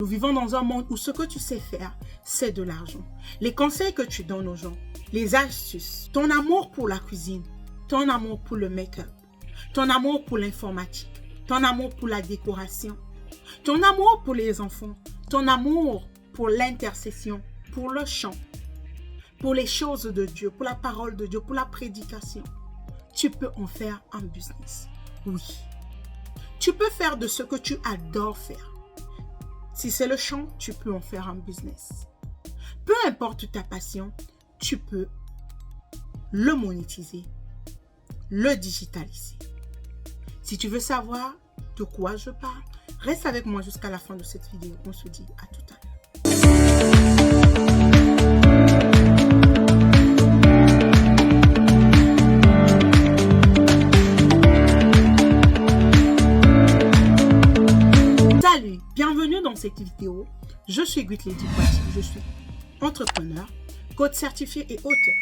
Nous vivons dans un monde où ce que tu sais faire, c'est de l'argent. Les conseils que tu donnes aux gens, les astuces, ton amour pour la cuisine, ton amour pour le make-up, ton amour pour l'informatique, ton amour pour la décoration, ton amour pour les enfants, ton amour pour l'intercession, pour le chant, pour les choses de Dieu, pour la parole de Dieu, pour la prédication. Tu peux en faire un business. Oui. Tu peux faire de ce que tu adores faire. Si c'est le chant, tu peux en faire un business. Peu importe ta passion, tu peux le monétiser, le digitaliser. Si tu veux savoir de quoi je parle, reste avec moi jusqu'à la fin de cette vidéo. On se dit à tout à l'heure. Salut, bienvenue dans cette vidéo. Je suis Guithlady Poitier, je suis entrepreneur, coach certifié et auteur.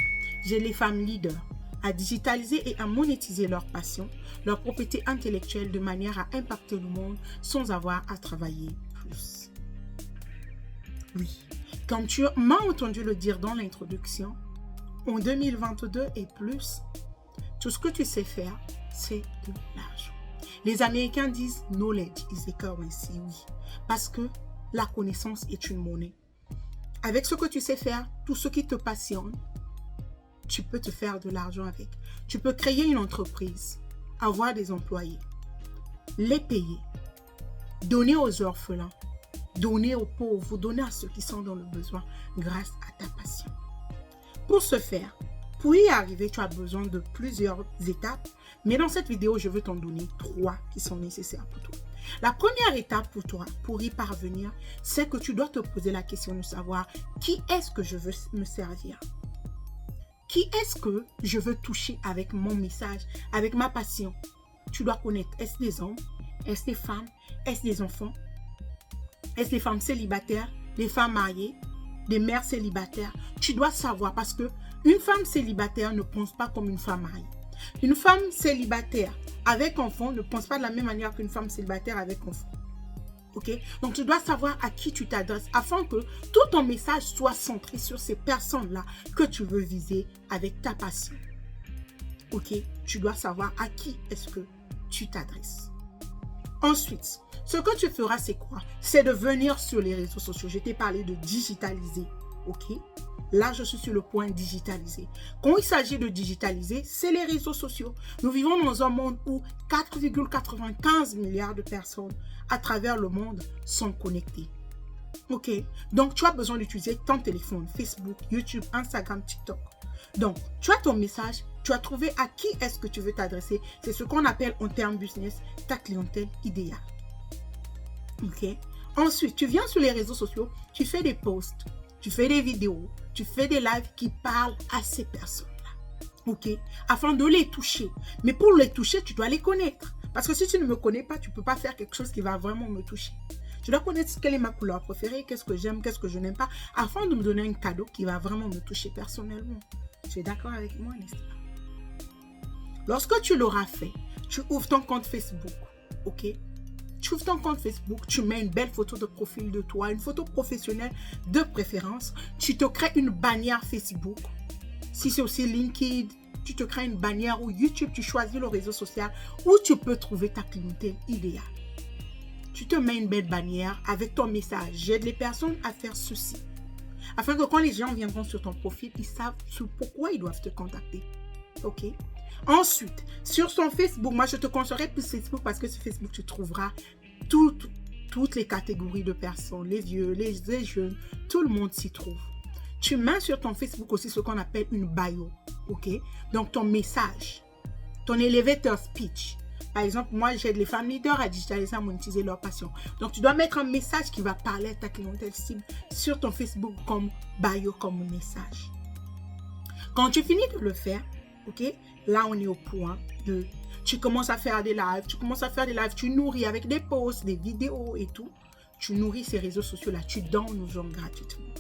J'aide les femmes leaders à digitaliser et à monétiser leur passion, leur propriété intellectuelle de manière à impacter le monde sans avoir à travailler plus. Oui, comme tu m'as entendu le dire dans l'introduction, en 2022 et plus, tout ce que tu sais faire, c'est de l'argent. Les Américains disent « knowledge is a currency », oui, parce que la connaissance est une monnaie. Avec ce que tu sais faire, tout ce qui te passionne, tu peux te faire de l'argent avec. Tu peux créer une entreprise, avoir des employés, les payer, donner aux orphelins, donner aux pauvres, donner à ceux qui sont dans le besoin grâce à ta passion. Pour ce faire, pour y arriver, tu as besoin de plusieurs étapes, mais dans cette vidéo, je veux t'en donner 3 qui sont nécessaires pour toi. La première étape pour toi, pour y parvenir, c'est que tu dois te poser la question de savoir qui est-ce que je veux me servir? Qui est-ce que je veux toucher avec mon message, avec ma passion? Tu dois connaître, est-ce des hommes? Est-ce des femmes? Est-ce des enfants? Est-ce des femmes célibataires? Des femmes mariées? Des mères célibataires? Tu dois savoir parce que une femme célibataire ne pense pas comme une femme mariée. Une femme célibataire avec enfant ne pense pas de la même manière qu'une femme célibataire avec enfant. Ok? Donc, tu dois savoir à qui tu t'adresses afin que tout ton message soit centré sur ces personnes-là que tu veux viser avec ta passion. Ok? Tu dois savoir à qui est-ce que tu t'adresses. Ensuite, ce que tu feras, c'est quoi? C'est de venir sur les réseaux sociaux. Je t'ai parlé de digitaliser. Ok? Là, je suis sur le point digitaliser. Quand il s'agit de digitaliser, c'est les réseaux sociaux. Nous vivons dans un monde où 4,95 milliards de personnes à travers le monde sont connectées. Ok? Donc, tu as besoin d'utiliser ton téléphone, Facebook, YouTube, Instagram, TikTok. Donc, tu as ton message, tu as trouvé à qui est-ce que tu veux t'adresser. C'est ce qu'on appelle en termes business ta clientèle idéale. Ok? Ensuite, tu viens sur les réseaux sociaux, tu fais des posts, tu fais des vidéos, tu fais des lives qui parlent à ces personnes-là, ok? Afin de les toucher. Mais pour les toucher, tu dois les connaître. Parce que si tu ne me connais pas, tu ne peux pas faire quelque chose qui va vraiment me toucher. Tu dois connaître quelle est ma couleur préférée, qu'est-ce que j'aime, qu'est-ce que je n'aime pas, afin de me donner un cadeau qui va vraiment me toucher personnellement. Tu es d'accord avec moi, n'est-ce pas? Lorsque tu l'auras fait, tu ouvres ton compte Facebook, ok? Tu ouvres ton compte Facebook, tu mets une belle photo de profil de toi, une photo professionnelle de préférence. Tu te crées une bannière Facebook. Si c'est aussi LinkedIn, tu te crées une bannière ou YouTube, tu choisis le réseau social où tu peux trouver ta clientèle idéale. Tu te mets une belle bannière avec ton message. J'aide les personnes à faire ceci. Afin que quand les gens viendront sur ton profil, ils savent sur pourquoi ils doivent te contacter. Ok? Ensuite, sur son Facebook, moi je te conseillerais plus Facebook parce que sur Facebook, tu trouveras toutes les catégories de personnes, les vieux, les jeunes, tout le monde s'y trouve. Tu mets sur ton Facebook aussi ce qu'on appelle une bio, ok? Donc ton message, ton elevator speech. Par exemple, moi j'aide les femmes leaders à digitaliser, à monétiser leur passion. Donc tu dois mettre un message qui va parler à ta clientèle cible sur ton Facebook comme bio, comme message. Quand tu finis de le faire, ok? Là, on est au point de... Tu commences à faire des lives, tu nourris avec des posts, des vidéos et tout. Tu nourris ces réseaux sociaux-là, tu donnes aux gens gratuitement.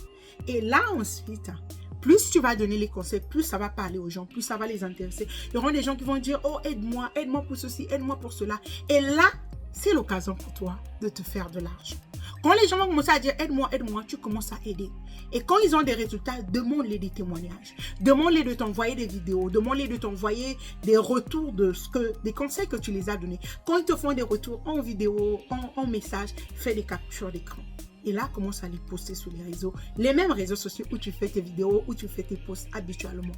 Et là, ensuite, plus tu vas donner les conseils, plus ça va parler aux gens, plus ça va les intéresser. Il y aura des gens qui vont dire, oh, aide-moi pour ceci, aide-moi pour cela. Et là, c'est l'occasion pour toi de te faire de l'argent. Quand les gens vont commencer à dire aide-moi, aide-moi, tu commences à aider. Et quand ils ont des résultats, demande-les des témoignages. Demande-les de t'envoyer des vidéos. Demande-les de t'envoyer des retours des conseils que tu les as donnés. Quand ils te font des retours en vidéo, en message, fais des captures d'écran. Et là, commence à les poster sur les réseaux. Les mêmes réseaux sociaux où tu fais tes vidéos, où tu fais tes posts habituellement.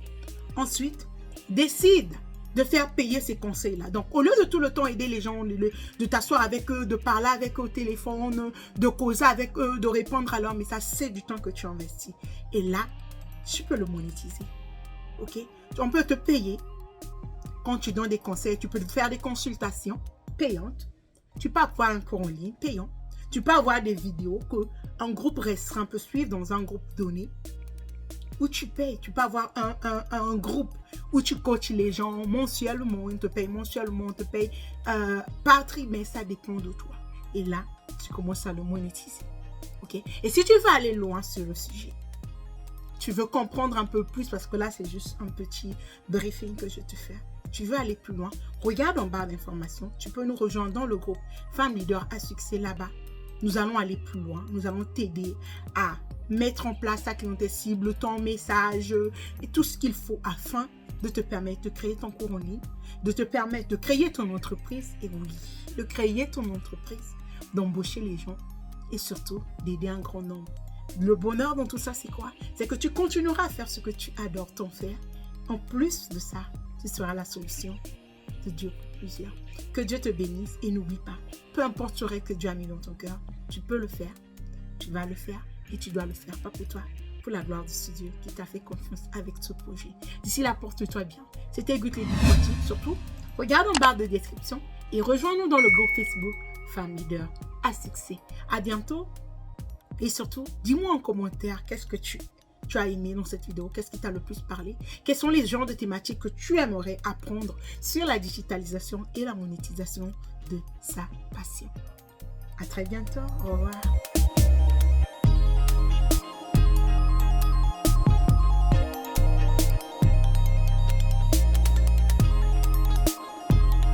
Ensuite, décide de faire payer ces conseils-là. Donc, au lieu de tout le temps aider les gens, de t'asseoir avec eux, de parler avec eux au téléphone, de causer avec eux, de répondre à leurs messages, c'est du temps que tu investis. Et là, tu peux le monétiser. OK? On peut te payer quand tu donnes des conseils. Tu peux faire des consultations payantes. Tu peux avoir un cours en ligne payant. Tu peux avoir des vidéos qu'un groupe restreint peut suivre dans un groupe donné. Où tu payes. Tu peux avoir un groupe où tu coaches les gens mensuellement, on te paye mensuellement, on te paye par trimestre, ça dépend de toi. Et là, tu commences à le monétiser. OK? Et si tu veux aller loin sur le sujet, tu veux comprendre un peu plus, parce que là, c'est juste un petit briefing que je te fais. Tu veux aller plus loin, regarde en barre d'informations. Tu peux nous rejoindre dans le groupe Femmes Leaders à Succès là-bas. Nous allons aller plus loin. Nous allons t'aider à mettre en place ta clientèle cible, ton message et tout ce qu'il faut afin de te permettre de créer ton cours en ligne, de te permettre de créer ton entreprise et oui, de créer ton entreprise, d'embaucher les gens et surtout d'aider un grand nombre. Le bonheur dans tout ça, c'est quoi? C'est que tu continueras à faire ce que tu adores tant faire. En plus de ça, tu seras la solution de Dieu pour plusieurs. Que Dieu te bénisse et n'oublie pas, peu importe ce rêve que Dieu a mis dans ton cœur, tu peux le faire, tu vas le faire et tu dois le faire, pas pour toi, pour la gloire de ce Dieu qui t'a fait confiance avec ce projet. D'ici là, porte-toi bien. C'était Guth Lady Poitiers. Surtout, regarde en barre de description et rejoins-nous dans le groupe Facebook Femmes Leaders à Succès. À bientôt et surtout, dis-moi en commentaire qu'est-ce que tu as aimé dans cette vidéo, qu'est-ce qui t'a le plus parlé, quels sont les genres de thématiques que tu aimerais apprendre sur la digitalisation et la monétisation de sa passion. À très bientôt, au revoir.